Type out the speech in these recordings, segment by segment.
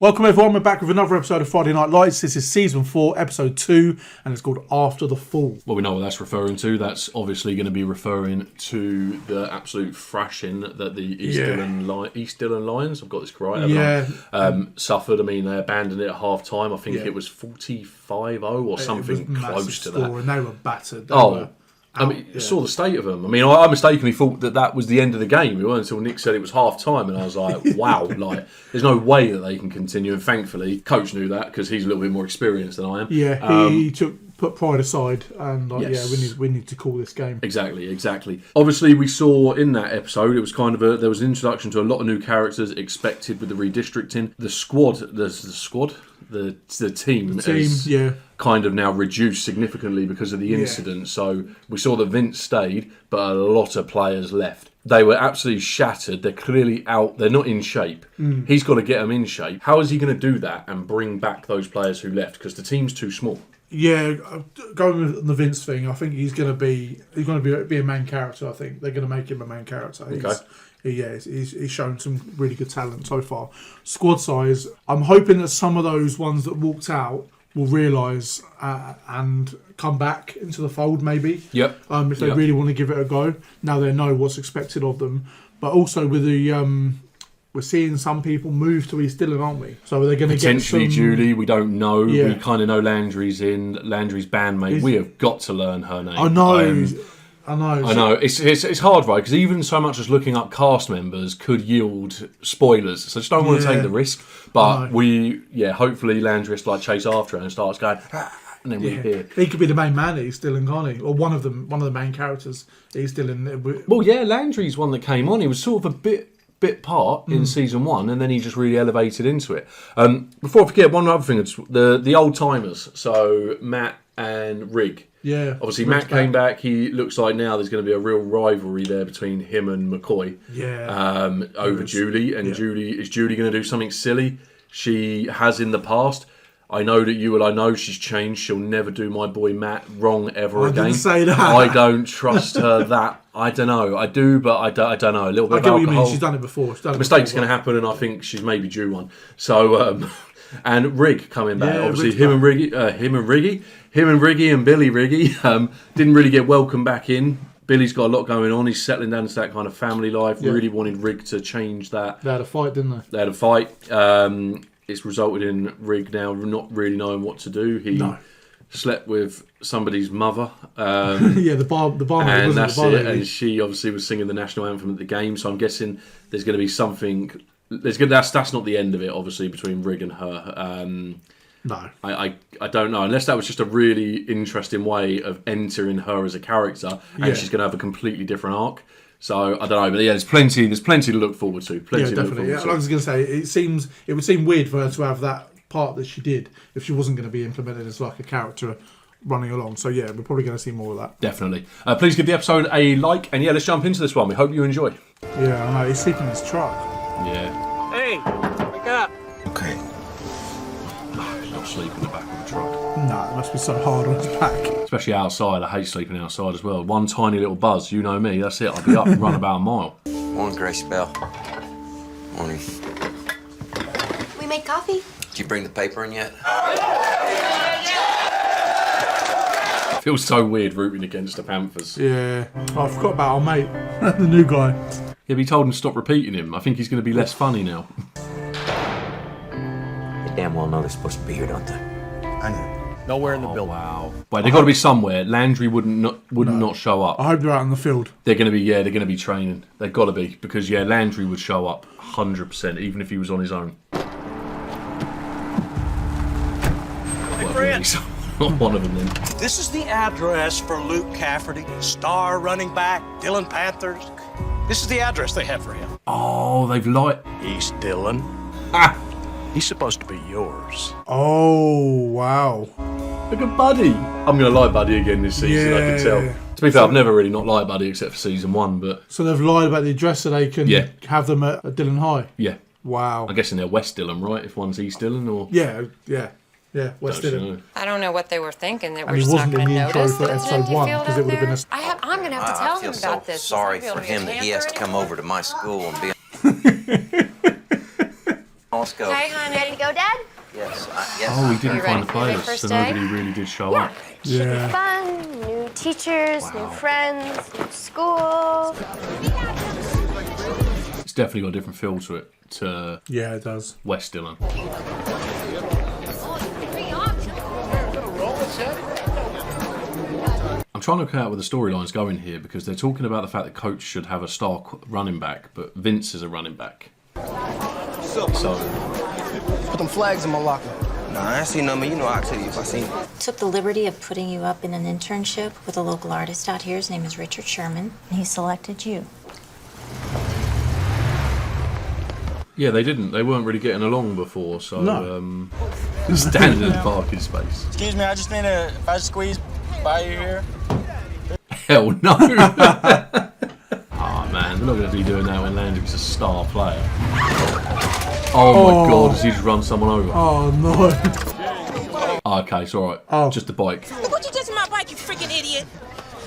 Welcome everyone, we're back with another episode of Friday Night Lights. This is season 4, episode 2, and it's called After the Fall. Well, we know what that's referring to. That's obviously going to be referring to the absolute thrashing that the East Dillon Lions, I've got this right, suffered. I mean, they abandoned it at half time. I think it was 45-0 or something close to that. And they were battered. Saw the state of them. I mean, I mistakenly thought that was the end of the game. It wasn't until Nick said it was half time, and I was like, wow, like, there's no way that they can continue. And thankfully, coach knew that because he's a little bit more experienced than I am. Yeah, he put pride aside and, we need to call this game. Exactly. Obviously, we saw in that episode, it was kind of there was an introduction to a lot of new characters expected with the redistricting. The team is kind of now reduced significantly because of the incident. So we saw that Vince stayed, but a lot of players left. They were absolutely shattered. They're clearly out. They're not in shape. He's got to get them in shape. How is he going to do that and bring back those players who left? Because the team's too small. Yeah, going with the Vince thing, I think he's going to be a main character. I think they're going to make him a main character. He's shown some really good talent so far. Squad size, I'm hoping that some of those ones that walked out will realise and come back into the fold, maybe. Yep. If they really want to give it a go. Now they know what's expected of them. But also with the we're seeing some people move to East Dillon, aren't we? So they're going to get potentially Julie. We don't know. Yeah. We kind of know Landry's bandmate. We have got to learn her name. I know. It's hard, right? Because even so much as looking up cast members could yield spoilers. So just don't want to take the risk. But hopefully Landry has to chase after her and starts going, and then we're here. He could be the main man at East Dillon, can't he? Or one of the main characters at East Dillon. Well, yeah, Landry's one that came on. He was sort of a bit part in season 1, and then he just really elevated into it. Before I forget, one other thing, it's the old timers. So Matt and Rig. Yeah. Obviously, Matt came back. He looks like now there's going to be a real rivalry there between him and McCoy. Yeah. Over Julie. And Julie going to do something silly? She has in the past. I know that I know she's changed. She'll never do my boy Matt wrong ever again. I didn't say that. I don't trust her that. I don't know. I do, but I don't know. A little bit of alcohol. I get what you mean. She's done it before. Mistake's going to happen, and I think she's maybe due one. So, and Rig coming back. Yeah, obviously, him and Riggy and Billy Riggy didn't really get welcomed back in. Billy's got a lot going on. He's settling down into that kind of family life. Yeah. Really wanted Rig to change that. They had a fight, didn't they? They had a fight. It's resulted in Rig now not really knowing what to do. He slept with somebody's mother. The barmaid, and that's it. And she obviously was singing the national anthem at the game. So I'm guessing there's going to be something. That's not the end of it, obviously, between Rig and her. No, I don't know. Unless that was just a really interesting way of entering her as a character, and she's going to have a completely different arc. So I don't know, but there's plenty to look forward to. Definitely. I was going to say it would seem weird for her to have that part that she did if she wasn't going to be implemented as like a character running along. So we're probably going to see more of that. Definitely. Please give the episode a like, and let's jump into this one. We hope you enjoy. Yeah, I know. He's sleeping in his truck. Yeah. Hey, wake up. Okay. He's not sleeping in the back of the truck. No, it must be so hard on his back. Especially outside. I hate sleeping outside as well. One tiny little buzz, you know me, that's it. I'll be up and run about a mile. Morning, Gracie Bell. Morning. We make coffee? Did you bring the paper in yet? It feels so weird rooting against the Panthers. Yeah. I forgot about our mate, the new guy. Yeah, but he told him to stop repeating him. I think he's going to be less funny now. You damn well know they're supposed to be here, don't they? I know. Nowhere in the building. Wow. Wait, they've got to be somewhere. Landry would not show up. I hope they're out in the field. They're going to be training. They've got to be, because Landry would show up 100%, even if he was on his own. One of them then. This is the address for Luke Cafferty, star running back, Dillon Panthers. This is the address they have for him. Oh, they've lied. East Dillon. He's supposed to be yours. Oh, wow. Look at Buddy. I'm going to like Buddy again this season, I can tell. To be fair, I've never really not liked Buddy except for season 1, but... So they've lied about the address so they can have them at Dillon High? Yeah. Wow. I'm guessing they're West Dillon, right? If one's East Dillon, or... Yeah, West Dillon. I don't know what they were thinking. That And we're he just not wasn't in going to the intro notice for that it's an episode empty 1 field because out it would have been there. I'm going to have to tell him about this. I feel sorry for him that he has to come over to my school and be on, let's go. Hey, honey. Ready to go, Dad? Yes. Yes. Oh, he didn't You find the ready for your players, first so day? nobody really did show up. Should Yeah. be fun. New teachers, new friends, new school. It's definitely got a different feel to it to Yeah, it does. West Dillon. I'm trying to work out where the storyline's going here because they're talking about the fact that coach should have a star running back, but Vince is a running back. So Put them flags in my locker. Nah, I ain't seen none, but you know I'll tell you if I seen it. Took the liberty of putting you up in an internship with a local artist out here. His name is Richard Sherman, and he selected you. yeah, they didn't. They weren't really getting along before. So No. standing in the parking space. Excuse me, I just need a. If I squeeze by you here. Hell no. Oh man, they're not going to be doing that when Landry's a star player. Oh my god, has he just run someone over? Oh no. Oh, okay, it's alright. Oh. Just a bike. Look what you did to my bike, you freaking idiot.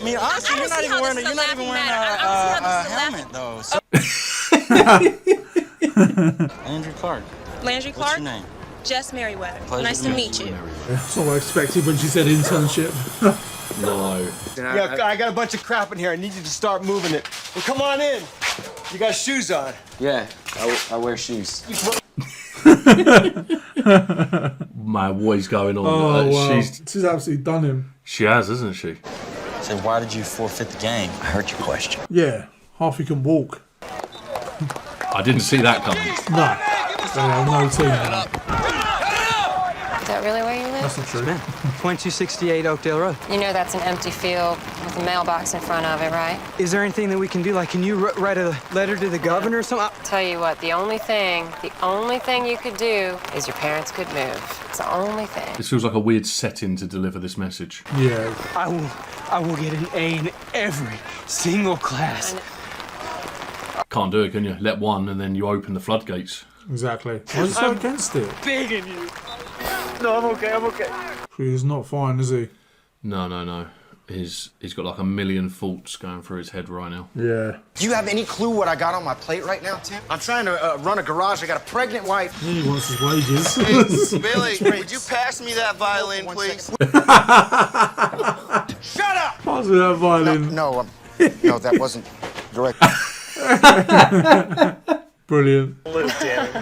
I mean, honestly, you're not even wearing a helmet, though. So. Landry Clark. Landry What's Clark? your name? Jess Merriweather. Pleasure Nice to meet you. That's not what I expected when she said internship. No. Yeah, I got a bunch of crap in here. I need you to start moving it. Well, come on in. You got shoes on. Yeah, I wear shoes. My boy's going on. Oh wow. She's absolutely done him. She has, isn't she? So why did you forfeit the game? I heard your question. Yeah. Half he can walk. I didn't see that coming. No. They have no team now. Is that really where you live? That's not true. 2268 Oakdale Road. You know that's an empty field with a mailbox in front of it, right? Is there anything that we can do? Like, can you write a letter to the governor or something? Tell you what, the only thing you could do is your parents could move. It's the only thing. This feels like a weird setting to deliver this message. Yeah. I will get an A in every single class. Can't do it, can you? Let one and then you open the floodgates. Exactly. Why is he so against it? Begging you. No, I'm okay. He's not fine, is he? No. He's got like a million thoughts going through his head right now. Yeah. Do you have any clue what I got on my plate right now, Tim? I'm trying to run a garage. I got a pregnant wife. He wants his wages. Billy, would you pass me that violin, please? Shut up! Pass me that violin. No, that wasn't direct. Brilliant.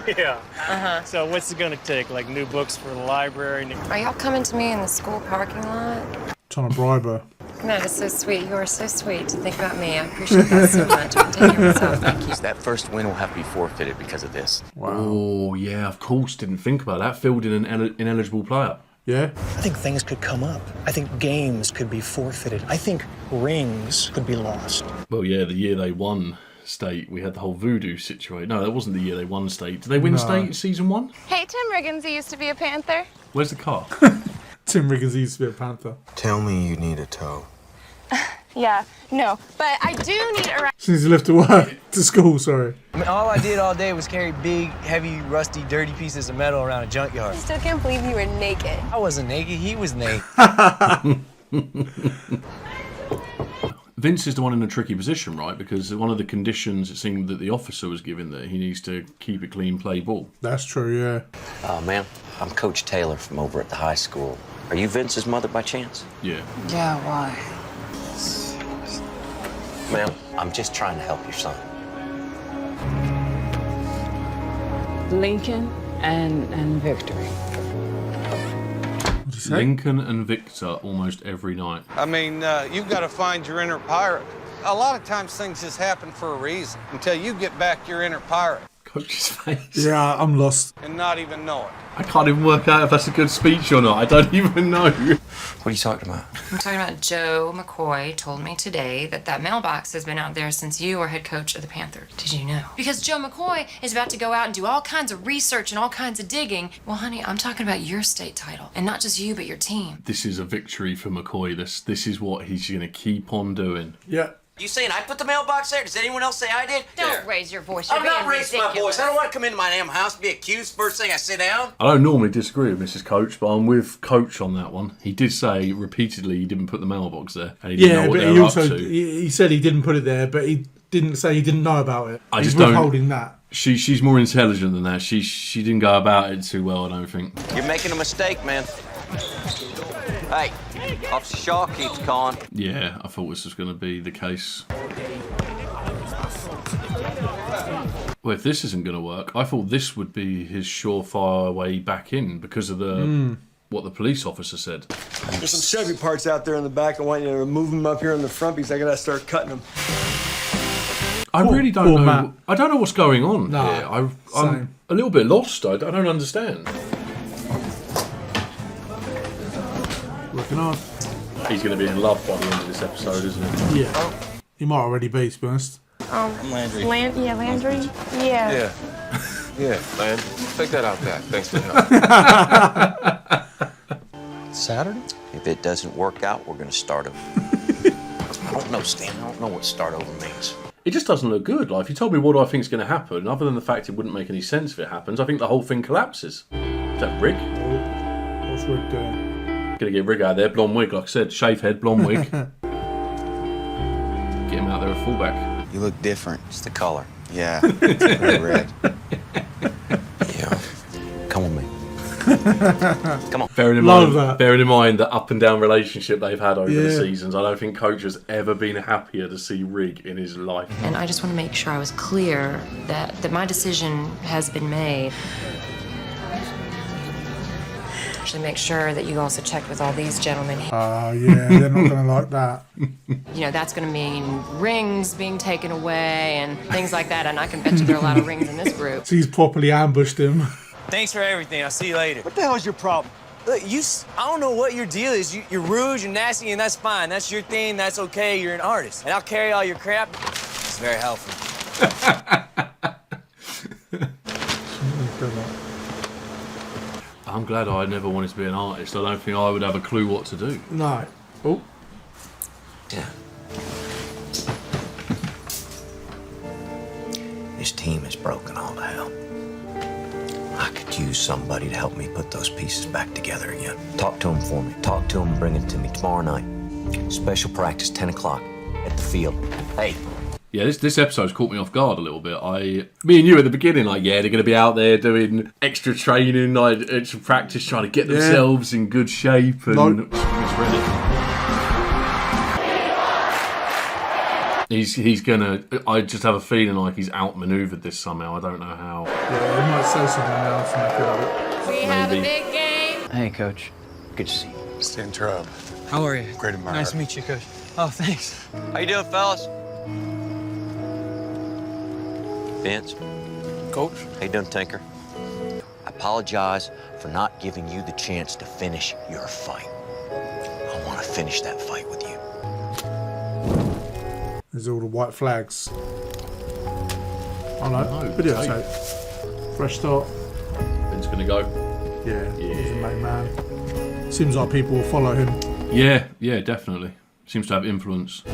Yeah. So what's it gonna take? Like new books for the library? Are y'all coming to me in the school parking lot? Trying to bribe her. That is so sweet. You are so sweet to think about me. I appreciate that so much. I'm taking care of myself. Thank you. That first win will have to be forfeited because of this. Wow. Oh, yeah, of course. Didn't think about that. Filled in an ineligible player. Yeah. I think things could come up. I think games could be forfeited. I think rings could be lost. Well, yeah, the year they won state, we had the whole voodoo situation. No, that wasn't the year they won state. Did they win state in season 1? Hey, Tim Riggins, he used to be a Panther. Where's the car? Tim Riggins used to be a Panther. Tell me you need a tow. Yeah, no, but I do need a ride. Since he left to work, to school, sorry. I mean, all I did all day was carry big, heavy, rusty, dirty pieces of metal around a junkyard. I still can't believe you were naked. I wasn't naked. He was naked. Vince is the one in a tricky position, right? Because one of the conditions it seemed that the officer was given that he needs to keep it clean, play ball. That's true, yeah. Ma'am, I'm Coach Taylor from over at the high school. Are you Vince's mother by chance? Yeah. Yeah, why? Ma'am, I'm just trying to help your son. Lincoln and Victory. What'd you say? Lincoln and Victor almost every night. I mean, you've got to find your inner pirate. A lot of times things just happen for a reason until you get back your inner pirate Coach's face. Yeah, I'm lost. and not even know it. I can't even work out if that's a good speech or not. I don't even know. What are you talking about? I'm talking about Joe McCoy told me today that mailbox has been out there since you were head coach of the Panthers. Did you know? Because Joe McCoy is about to go out and do all kinds of research and all kinds of digging. Well, honey, I'm talking about your state title. And not just you, but your team. This is a victory for McCoy. This is what he's going to keep on doing. Yeah. You saying I put the mailbox there? Does anyone else say I did? Don't raise your voice. You're I'm not being raising my ridiculous. voice. I don't want to come into my damn house and be accused first thing I sit down. I don't normally disagree with Mrs. Coach, but I'm with Coach on that one. He did say repeatedly he didn't put the mailbox there, and he didn't know what but they he were also up to. he said he didn't put it there, but didn't say he didn't know about it. I He's just don't. withholding that. She's more intelligent than that. She didn't go about it too well, I don't think. You're making a mistake, man. Hey, Officer Shaw keeps calling. Yeah, I thought this was going to be the case. Well, if this isn't going to work, I thought this would be his surefire way back in because of the what the police officer said. There's some Chevy parts out there in the back. I want you to move them up here in the front because I gotta start cutting them. I really don't know. Matt. I don't know what's going on No, here. I'm a little bit lost. I don't understand. Working hard. He's going to be in love by the end of this episode, isn't he? Yeah. He might already be, to be honest. Landry. Landry? Yeah. Yeah, Land. Take that out back. Thanks for the help. Saturday? If it doesn't work out, we're gonna start over. I don't know, Stan. I don't know what start over means. It just doesn't look good. Like, if you told me what I think is going to happen, other than the fact it wouldn't make any sense if it happens, I think the whole thing collapses. Is that Rig? What's Rig doing? Gonna get Rig out there, blonde wig, like I said, shave head, blonde wig. Get him out there at fullback. You look different. It's the color. Yeah, red. Yeah. Come on, man. Come on. Bearing in mind the up and down relationship they've had over the seasons, I don't think Coach has ever been happier to see Rig in his life. And I just want to make sure I was clear that my decision has been made. Actually, make sure that you also checked with all these gentlemen. Yeah, they're not going to like that. You know, that's going to mean rings being taken away and things like that. And I can bet you there are a lot of rings in this group. She's properly ambushed him. Thanks for everything. I'll see you later. What the hell is your problem? Look, I don't know what your deal is. You're rude, you're nasty, and that's fine. That's your thing, that's okay. You're an artist. And I'll carry all your crap. It's very helpful. I'm glad I never wanted to be an artist. I don't think I would have a clue what to do. No. Oh. Yeah. This team is broken all to hell. I could use somebody to help me put those pieces back together again. Talk to him for me. Talk to him and bring him to me tomorrow night. Special practice, 10 o'clock at the field. Hey. Yeah, this episode's caught me off guard a little bit. Me and you at the beginning, like, yeah, they're going to be out there doing extra training, like extra practice, trying to get themselves in good shape. And he's gonna. I just have a feeling like he's outmaneuvered this somehow. I don't know how. Yeah, he might say something else and make it up. We have a big game. Hey, Coach. Good to see you. Stan Traub. How are you? Great admirer. Nice to meet you, Coach. Oh, thanks. How you doing, fellas? Vince. Coach. How you doing, Tinker? I apologize for not giving you the chance to finish your fight. I want to finish that fight with you. There's all the white flags. Oh no, videotape. Fresh start. Ben's gonna go. Yeah, he's a main man. Seems like people will follow him. Yeah, definitely. Seems to have influence. Do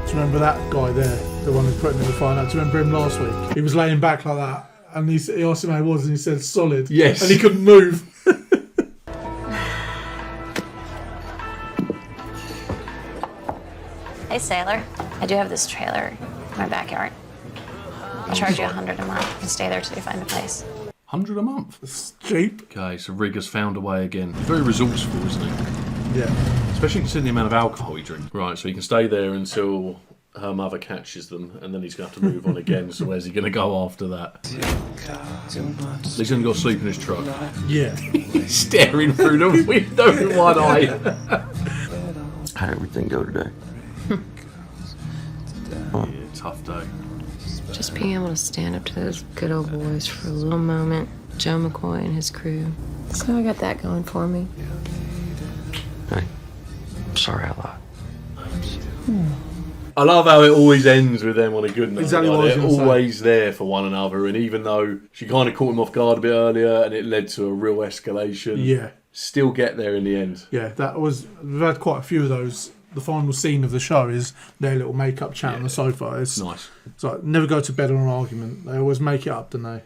you remember that guy there? The one who put him in the final? Do you remember him last week? He was laying back like that, and he asked him how he was, and he said solid. Yes. And he couldn't move. Hey, sailor. I do have this trailer in my backyard. I'll charge you $100 a month and stay there till you find a place. $100 a month? It's cheap. Okay, so Rig has found a way again. Very resourceful, isn't he? Yeah. Especially considering the amount of alcohol he drinks. Right, so he can stay there until her mother catches them, and then he's going to have to move on again. So where's he going to go after that? He's going to go sleep in his truck. Yeah. He's staring through the window with one eye. How'd everything go today? Yeah, tough day. Just being able to stand up to those good old boys for a little moment. Joe McCoy and his crew. So I got that going for me. Hey, I'm sorry I lied. I love how it always ends with them on a good note. Exactly what I was they're gonna say. always there for one another, and even though she kind of caught him off guard a bit earlier, and it led to a real escalation, Yeah. still get there in the end. Yeah, that was. We've had quite a few of those. The final scene of the show is their little make-up chat on the sofa. It's nice. It's like never go to bed on an argument. They always make it up, don't they?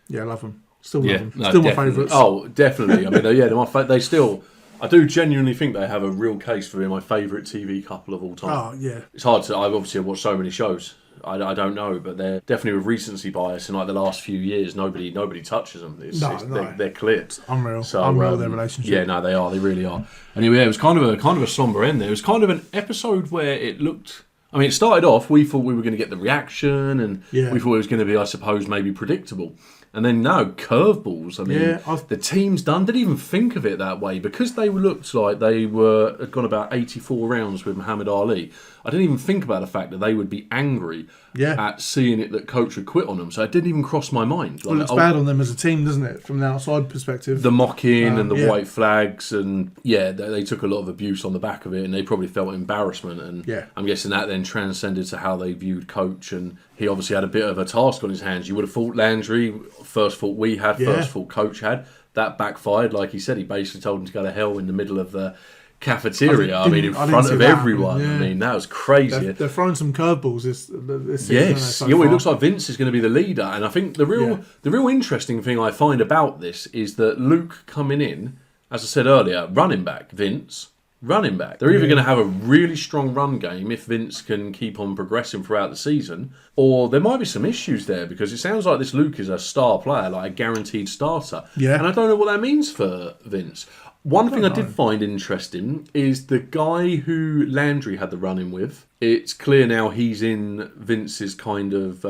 Yeah, I love them. Still love them. No, Still my definitely. favourites. Oh, definitely. I mean, yeah, they still. I do genuinely think they have a real case for being my favourite TV couple of all time. Oh, yeah. It's hard to... I've obviously watched so many shows. I don't know, but they're definitely with recency bias in like the last few years. Nobody touches them. They're clear. It's unreal. So, unreal their relationship. Yeah, no, they are. They really are. Anyway, it was kind of a somber end there. It was kind of an episode where it looked... I mean, it started off, we thought we were going to get the reaction, and we thought it was going to be, I suppose, maybe predictable. And then, no, curveballs. I mean, the team's done. Didn't even think of it that way. Because they looked like they had gone about 84 rounds with Muhammad Ali, I didn't even think about the fact that they would be angry at seeing it that coach would quit on them. So it didn't even cross my mind. Well, it's bad on them as a team, doesn't it, from the outside perspective? The mocking and the white flags, and they took a lot of abuse on the back of it, and they probably felt embarrassment. And I'm guessing that then transcended to how they viewed coach, and he obviously had a bit of a task on his hands. You would have thought Landry, first thought we had, first thought coach had. That backfired. Like he said, he basically told him to go to hell in the middle of the cafeteria. I mean, in front of everyone. I mean, that was crazy. They're throwing some curveballs this season. Yes, it looks like Vince is going to be the leader, and I think the real interesting thing I find about this is that Luke coming in, as I said earlier, running back, Vince. Running back. They're either going to have a really strong run game if Vince can keep on progressing throughout the season, or there might be some issues there, because it sounds like this Luke is a star player, like a guaranteed starter. Yeah. And I don't know what that means for Vince. One thing I did find interesting is the guy who Landry had the run-in with. It's clear now he's in Vince's kind of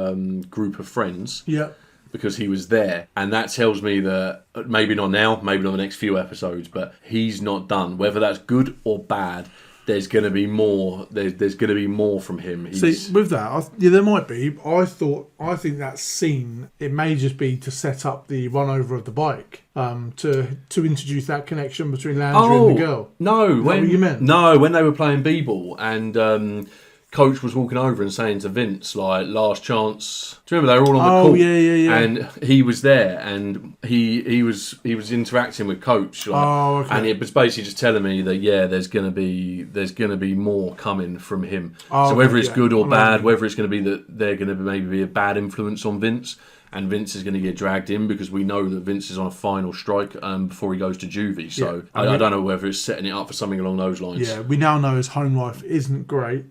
group of friends. Yeah. Because he was there, and that tells me that maybe not now, maybe not the next few episodes, but he's not done. Whether that's good or bad, there's going to be more. There's going to be more from him. See, with that, there might be. I think that scene, it may just be to set up the run over of the bike, to introduce that connection between Landry and the girl. No, what you meant? No, when they were playing b-ball and. Coach was walking over and saying to Vince, like, last chance. Do you remember they were all on the court? Yeah. And he was there, and he was interacting with Coach. Like, and it was basically just telling me that there's gonna be more coming from him. So whether it's good or bad, whether it's gonna be that they're gonna maybe be a bad influence on Vince, and Vince is going to get dragged in, because we know that Vince is on a final strike before he goes to juvie. So I don't know whether it's setting it up for something along those lines. Yeah, we now know his home life isn't great.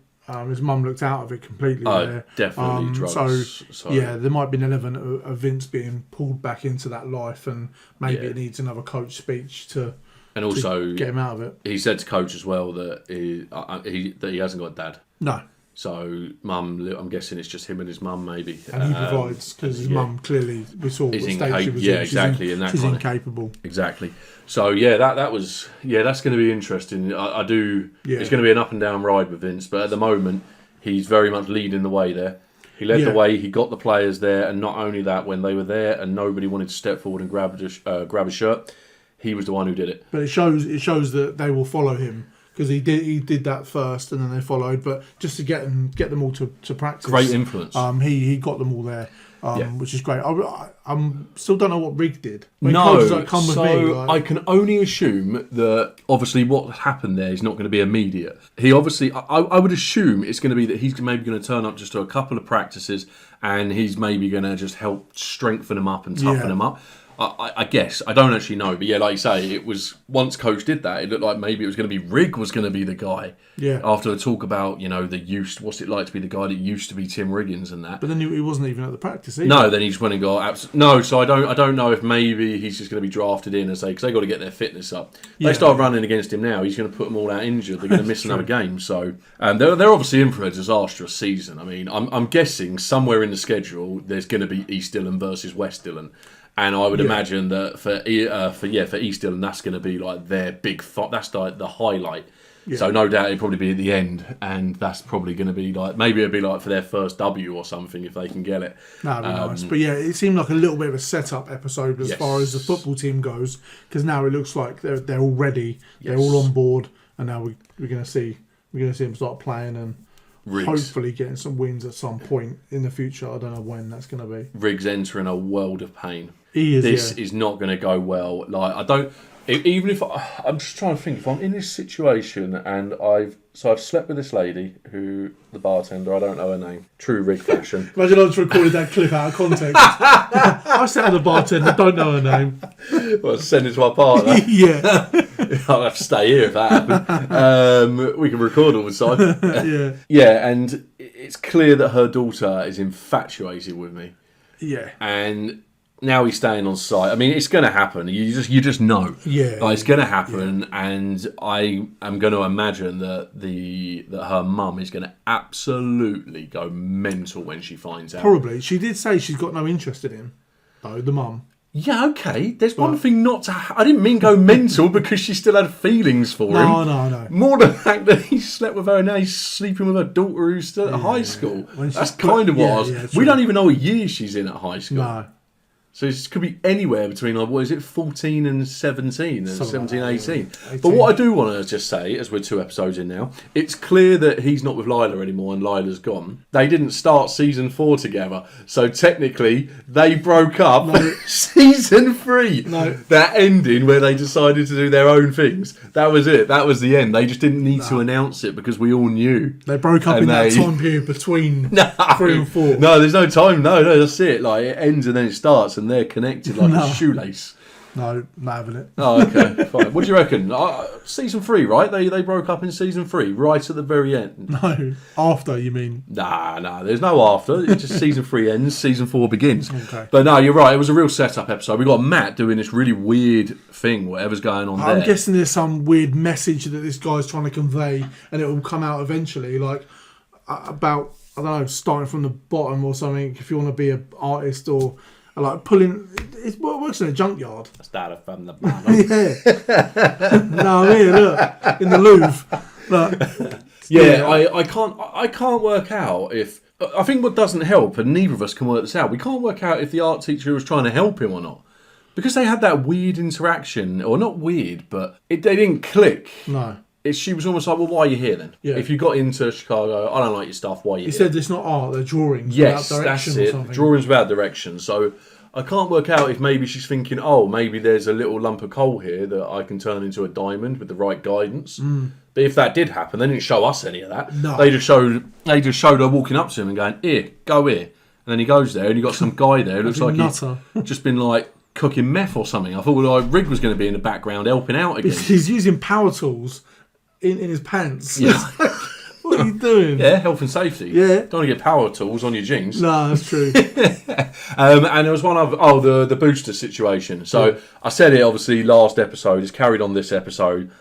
His mum looked out of it completely. There. Definitely drugs. So there might be an element of Vince being pulled back into that life, and maybe it needs another coach speech to get him out of it. He said to Coach as well that he hasn't got a dad. No. So mum, I'm guessing it's just him and his mum maybe. And he provides, because his mum clearly, we saw what state she was in. Exactly. She's incapable. Exactly. So that was that's going to be interesting. I do. It's going to be an up and down ride with Vince, but at the moment he's very much leading the way there. He led the way. He got the players there, and not only that, when they were there and nobody wanted to step forward and grab a shirt, he was the one who did it. But it shows that they will follow him. Because he did that first, and then they followed. But just to get them all to practice, great influence. He got them all there, which is great. I still don't know what Rig did. Come with me, I can only assume that obviously what happened there is not going to be immediate. He obviously, I would assume it's going to be that he's maybe going to turn up just to a couple of practices, and he's maybe going to just help strengthen them up and toughen them up. I guess. I don't actually know. But like you say, it was, once Coach did that, it looked like maybe it was going to be Rig was going to be the guy. Yeah. After the talk about, what's it like to be the guy that used to be Tim Riggins and that. But then he wasn't even at the practice either. No, then he just went and got... No, so I don't know if maybe he's just going to be drafted in and say, because they got to get their fitness up. They start running against him now, he's going to put them all out injured. They're going to miss another game. So they're obviously in for a disastrous season. I mean, I'm guessing somewhere in the schedule there's going to be East Dillon versus West Dillon. And I would imagine that for East Dillon, that's going to be like their big fight. That's like the highlight. Yeah. So no doubt it'll probably be at the end, and that's probably going to be like, maybe it'll be like for their first W or something if they can get it. That'd be nice. But it seemed like a little bit of a setup episode as far as the football team goes, because now it looks like they're all ready, they're all on board, and now we're going to see them start playing and. Riggs. Hopefully getting some wins at some point in the future. I don't know when that's going to be. Riggs entering a world of pain. He is. This is not going to go well. Like, I don't. Even if I'm just trying to think, if I'm in this situation and I've slept with this lady who, the bartender, I don't know her name, true Rig fashion. Imagine I just recorded that clip out of context. I sat with the bartender, don't know her name. Well, send it to my partner. Yeah. I'll have to stay here if that happens. We can record all the time. Yeah. Yeah, and it's clear that her daughter is infatuated with me. Yeah. And now he's staying on site. I mean, it's going to happen. You just know. Yeah. Like, it's going to happen, and I am going to imagine that her mum is going to absolutely go mental when she finds out. Probably. She did say she's got no interest in him, though, the mum. Yeah, okay. There's one thing not to... I didn't mean go mental because she still had feelings for him. No. More the fact that he slept with her and now he's sleeping with her daughter who's still at high school. That's kind of what I was... we don't even know what year she's in at high school. No. So it could be anywhere between, like, what is it, 14 and 17, and 17, like 18. But what I do want to just say, as we're 2 episodes in now, it's clear that he's not with Lila anymore and Lila's gone. They didn't start season 4 together, so technically they broke up season 3. No. That ending where they decided to do their own things, that was it. That was the end. They just didn't need to announce it because we all knew. They broke up in that time period between 3 and 4. No, there's no time. No, that's it. Like, it ends and then it starts, and they're connected like a shoelace. No, not having it. Oh, okay, fine. What do you reckon? Season 3, right? They broke up in season 3, right at the very end. No, after, you mean? Nah, there's no after. It's just season 3 ends, season 4 begins. Okay. But no, you're right. It was a real setup episode. We got Matt doing this really weird thing, whatever's going on there. I'm guessing there's some weird message that this guy's trying to convey, and it will come out eventually, like about, I don't know, starting from the bottom or something. If you want to be an artist or like pulling, it works in a junkyard. Started from the bottom. Yeah. No, I'm here. Look, in the Louvre. Look. Yeah, I can't work out if... I think what doesn't help, and neither of us can work this out, we can't work out if the art teacher was trying to help him or not. Because they had that weird interaction, or not weird, but they didn't click. No. She was almost like, well, why are you here then? Yeah. If you got into Chicago, I don't like your stuff, why are you He here? said it's not art, they're drawings Yes, without direction that's or it. something. Drawings without direction. So I can't work out if maybe she's thinking, oh, maybe there's a little lump of coal here that I can turn into a diamond with the right guidance. But if that did happen, they didn't show us any of that. No. They just showed her walking up to him and going, here, go here. And then he goes there and you got some guy there who looks like he's just been like cooking meth or something. I thought like Rig was going to be in the background helping out again. He's using power tools in his pants. Yeah. What are you doing? Yeah, health and safety. Yeah. Don't want to get power tools on your jeans. No, that's true. And there was one of the booster situation. So I said it obviously last episode. It's carried on this episode.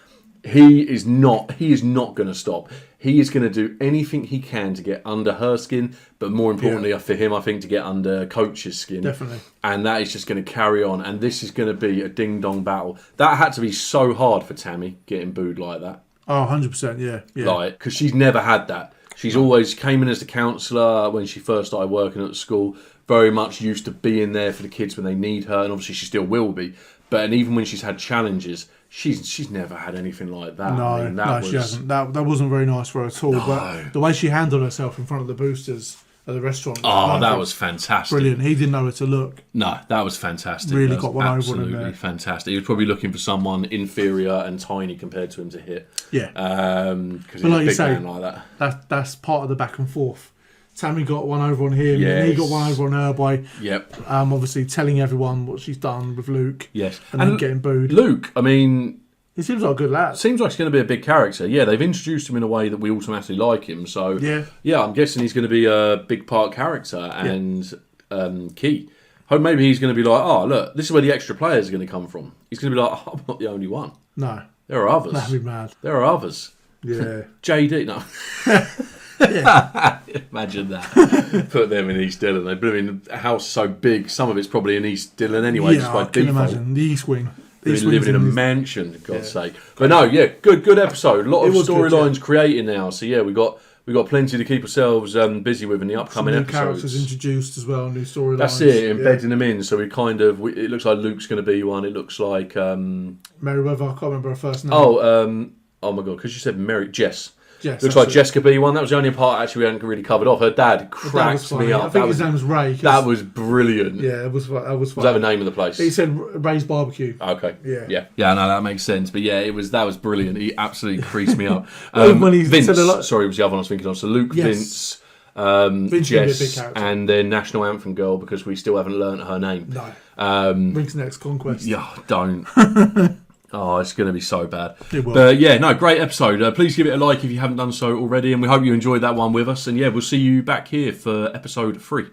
He is not going to stop. He is going to do anything he can to get under her skin, but more importantly for him, I think, to get under Coach's skin. Definitely. And that is just going to carry on. And this is going to be a ding-dong battle. That had to be so hard for Tammy, getting booed like that. Oh, 100%, yeah. Like, because she's never had that. She's always came in as the counsellor when she first started working at the school, very much used to being there for the kids when they need her, and obviously she still will be. But and even when she's had challenges, she's never had anything like that. No, she hasn't. That wasn't very nice for her at all. No. But the way she handled herself in front of the boosters at the restaurant. That was fantastic. Brilliant. He didn't know where to look. No, that was fantastic. Really got one over on him there. Absolutely fantastic. He was probably looking for someone inferior and tiny compared to him to hit. Yeah. Because he's a big man like that. That's part of the back and forth. Tammy got one over on him, and he got one over on her by obviously telling everyone what she's done with Luke. Yes. And then getting booed. Luke, I mean, he seems like a good lad. Seems like he's going to be a big character. Yeah, they've introduced him in a way that we automatically like him. So yeah, I'm guessing he's going to be a big part character and key. Hope maybe he's going to be like, oh look, this is where the extra players are going to come from. He's going to be like, oh, I'm not the only one. No, there are others. That'd be mad. There are others. Yeah. JD, no. Imagine that. Put them in East Dillon. They blew in a house so big. Some of it's probably in East Dillon anyway. Yeah, just by I can default. imagine the East Wing. Living in a mansion, for God's sake. But no, good episode. A lot of storylines created now. So yeah, we got plenty to keep ourselves busy with in the upcoming Some new episodes. characters introduced as well, new storylines. That's it, embedding them in. So we it looks like Luke's going to be one. It looks like Merryweather. I can't remember her first name. Oh my God, because you said Jess. Jess, looks like Jess could be one. That was the only part actually we hadn't really covered off. Her dad cracked me up. I think his name was Ray. That was brilliant. Yeah, that was fun. Was that the name of the place? He said Ray's Barbecue. Okay. Yeah. No, that makes sense. But yeah, that was brilliant. He absolutely creased me up. When he Vince, said a lot... sorry, was the other one I was thinking of. So Luke, Vince, Jess, and then National Anthem Girl, because we still haven't learnt her name. No. Rink's Next Conquest. Yeah, don't. Oh, it's going to be so bad. It will. But yeah, no, great episode. Please give it a like if you haven't done so already, and we hope you enjoyed that one with us. And yeah, we'll see you back here for episode 3.